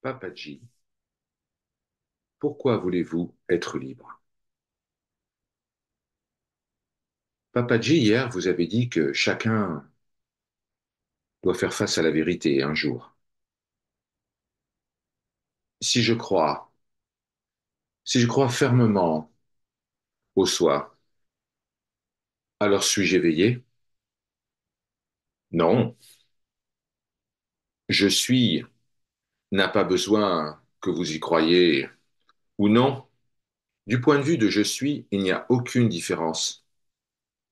Papadji, pourquoi voulez-vous être libre? Papadji, hier, vous avez dit que chacun doit faire face à la vérité un jour. Si je crois, si je crois fermement au soi, alors suis-je éveillé? Non. Je suis n'a pas besoin que vous y croyiez ou non. Du point de vue de je suis, il n'y a aucune différence.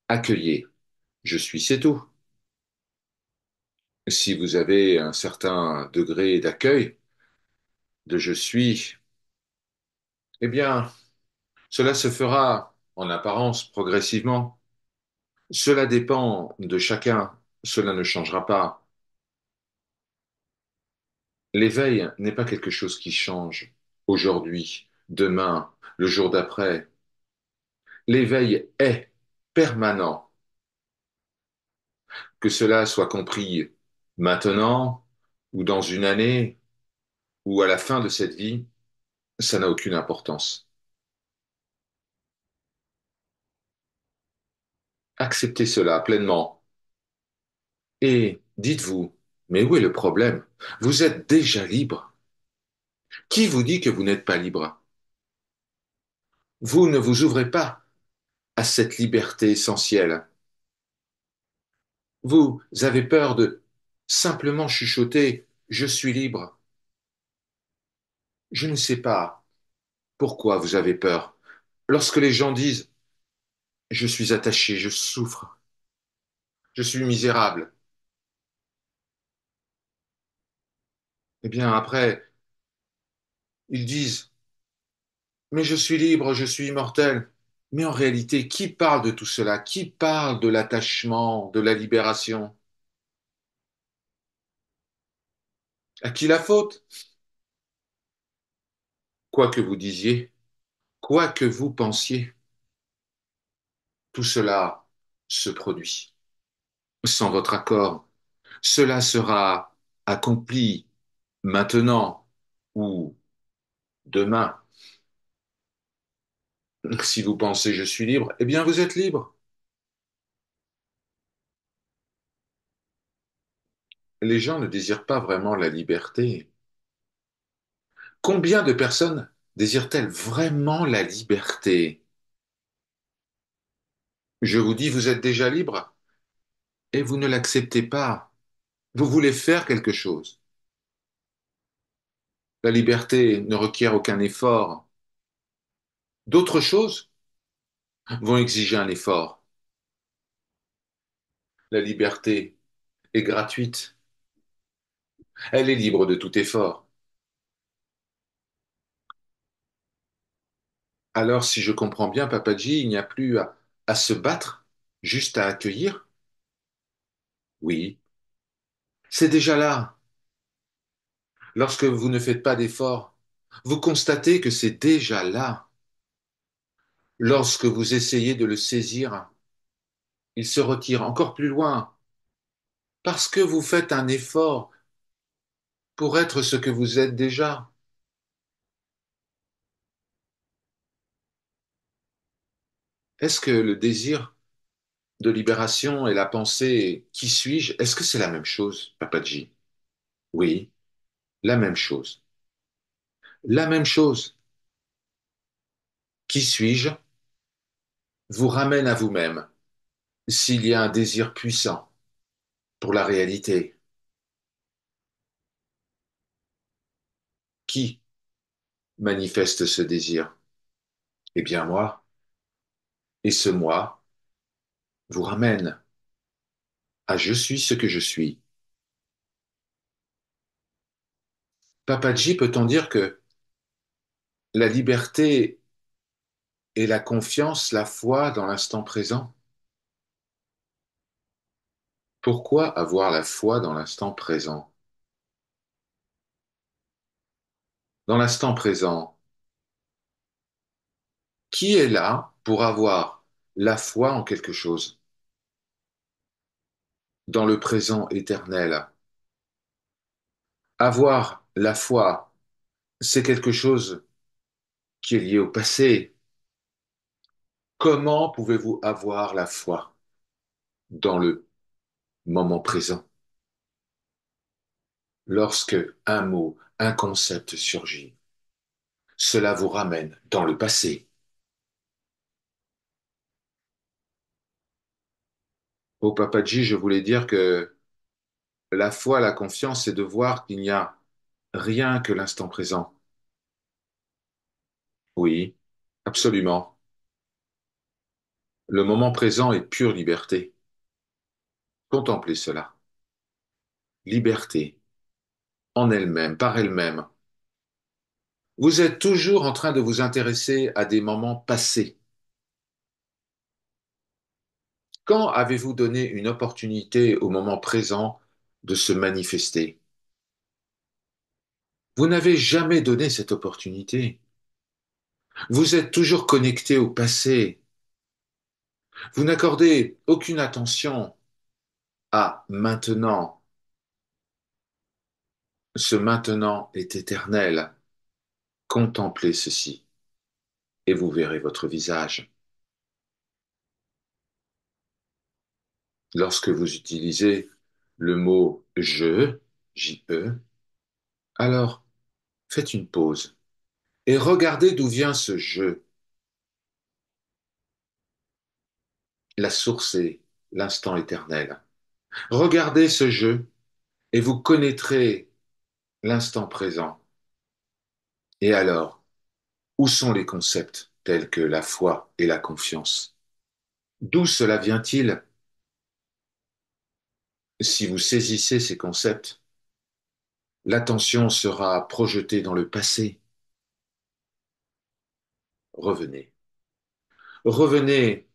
Accueillez. Je suis, c'est tout. Si vous avez un certain degré d'accueil de je suis, eh bien, cela se fera en apparence progressivement. Cela dépend de chacun, cela ne changera pas. L'éveil n'est pas quelque chose qui change aujourd'hui, demain, le jour d'après. L'éveil est permanent. Que cela soit compris maintenant, ou dans une année, ou à la fin de cette vie, ça n'a aucune importance. Acceptez cela pleinement. Et dites-vous, mais où est le problème? Vous êtes déjà libre. Qui vous dit que vous n'êtes pas libre? Vous ne vous ouvrez pas à cette liberté essentielle. Vous avez peur de simplement chuchoter ⁇ Je suis libre ⁇ Je ne sais pas pourquoi vous avez peur. Lorsque les gens disent ⁇ Je suis attaché, je souffre, je suis misérable ⁇ eh bien après, ils disent ⁇ Mais je suis libre, je suis immortel ⁇ Mais en réalité, qui parle de tout cela? Qui parle de l'attachement, de la libération? À qui la faute? Quoi que vous disiez, quoi que vous pensiez, tout cela se produit. Sans votre accord, cela sera accompli maintenant ou demain. Si vous pensez je suis libre, eh bien vous êtes libre. Les gens ne désirent pas vraiment la liberté. Combien de personnes désirent-elles vraiment la liberté? Je vous dis, vous êtes déjà libre et vous ne l'acceptez pas. Vous voulez faire quelque chose. La liberté ne requiert aucun effort. D'autres choses vont exiger un effort. La liberté est gratuite. Elle est libre de tout effort. Alors, si je comprends bien, Papadji, il n'y a plus à se battre, juste à accueillir? Oui, c'est déjà là. Lorsque vous ne faites pas d'effort, vous constatez que c'est déjà là. Lorsque vous essayez de le saisir, il se retire encore plus loin, parce que vous faites un effort pour être ce que vous êtes déjà. Est-ce que le désir de libération et la pensée qui suis-je, est-ce que c'est la même chose, Papadji? Oui, la même chose. La même chose. Qui suis-je vous ramène à vous-même s'il y a un désir puissant pour la réalité. Qui manifeste ce désir? Eh bien moi. Et ce moi vous ramène à je suis ce que je suis. Papadji, peut-on dire que la liberté est la confiance, la foi dans l'instant présent? Pourquoi avoir la foi dans l'instant présent? Dans l'instant présent, qui est là pour avoir la foi en quelque chose? Dans le présent éternel, avoir la foi. c'est quelque chose qui est lié au passé. Comment pouvez-vous avoir la foi dans le moment présent lorsque un mot, un concept surgit? Cela vous ramène dans le passé. Au Papadji, je voulais dire que la foi, la confiance, c'est de voir qu'il n'y a rien que l'instant présent. Oui, absolument. Le moment présent est pure liberté. Contemplez cela. Liberté, en elle-même, par elle-même. Vous êtes toujours en train de vous intéresser à des moments passés. Quand avez-vous donné une opportunité au moment présent de se manifester? Vous n'avez jamais donné cette opportunité. Vous êtes toujours connecté au passé. Vous n'accordez aucune attention à maintenant. Ce maintenant est éternel. Contemplez ceci et vous verrez votre visage. Lorsque vous utilisez le mot je, alors faites une pause et regardez d'où vient ce je. La source est l'instant éternel. Regardez ce je et vous connaîtrez l'instant présent. Et alors, où sont les concepts tels que la foi et la confiance? D'où cela vient-il? Si vous saisissez ces concepts, l'attention sera projetée dans le passé. Revenez. Revenez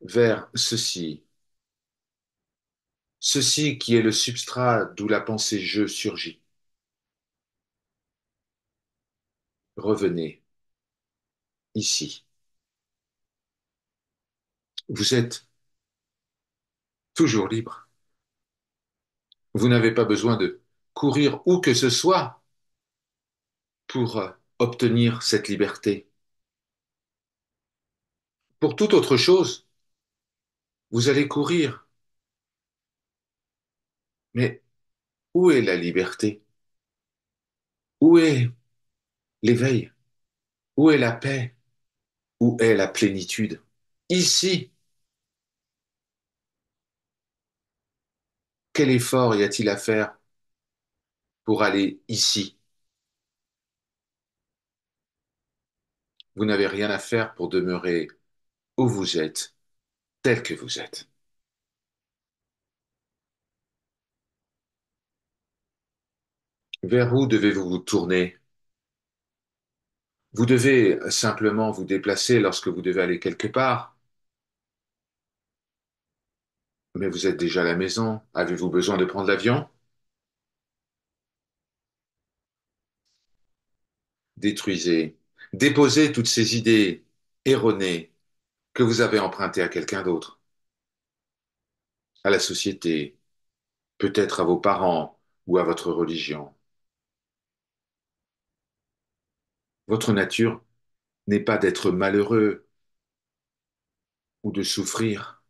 vers ceci. Ceci qui est le substrat d'où la pensée je surgit. Revenez ici. Vous êtes toujours libre. Vous n'avez pas besoin de courir où que ce soit pour obtenir cette liberté. Pour toute autre chose, vous allez courir. Mais où est la liberté? Où est l'éveil? Où est la paix? Où est la plénitude? Ici. Quel effort y a-t-il à faire pour aller ici? Vous n'avez rien à faire pour demeurer où vous êtes, tel que vous êtes. Vers où devez-vous vous tourner? Vous devez simplement vous déplacer lorsque vous devez aller quelque part, mais vous êtes déjà à la maison. Avez-vous besoin de prendre l'avion? Détruisez, déposez toutes ces idées erronées que vous avez empruntées à quelqu'un d'autre, à la société, peut-être à vos parents ou à votre religion. Votre nature n'est pas d'être malheureux ou de souffrir.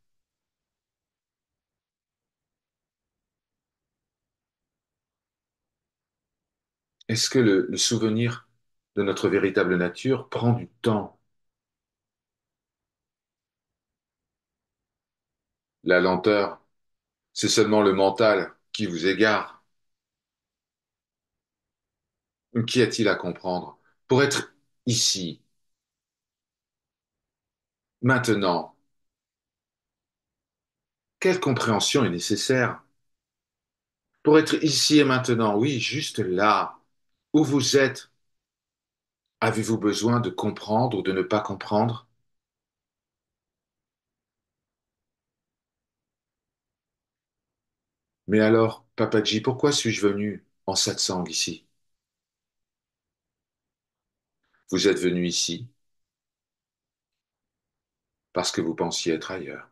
Est-ce que le souvenir de notre véritable nature prend du temps? La lenteur, c'est seulement le mental qui vous égare. Qu'y a-t-il à comprendre? Pour être ici, maintenant, quelle compréhension est nécessaire? Pour être ici et maintenant, oui, juste là, où vous êtes, avez-vous besoin de comprendre ou de ne pas comprendre? Mais alors, Papadji, pourquoi suis-je venu en satsang ici? Vous êtes venu ici parce que vous pensiez être ailleurs.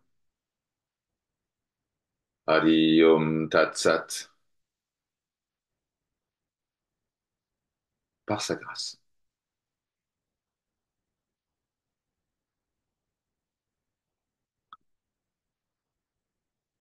Hari Om Tat Sat. par sa grâce.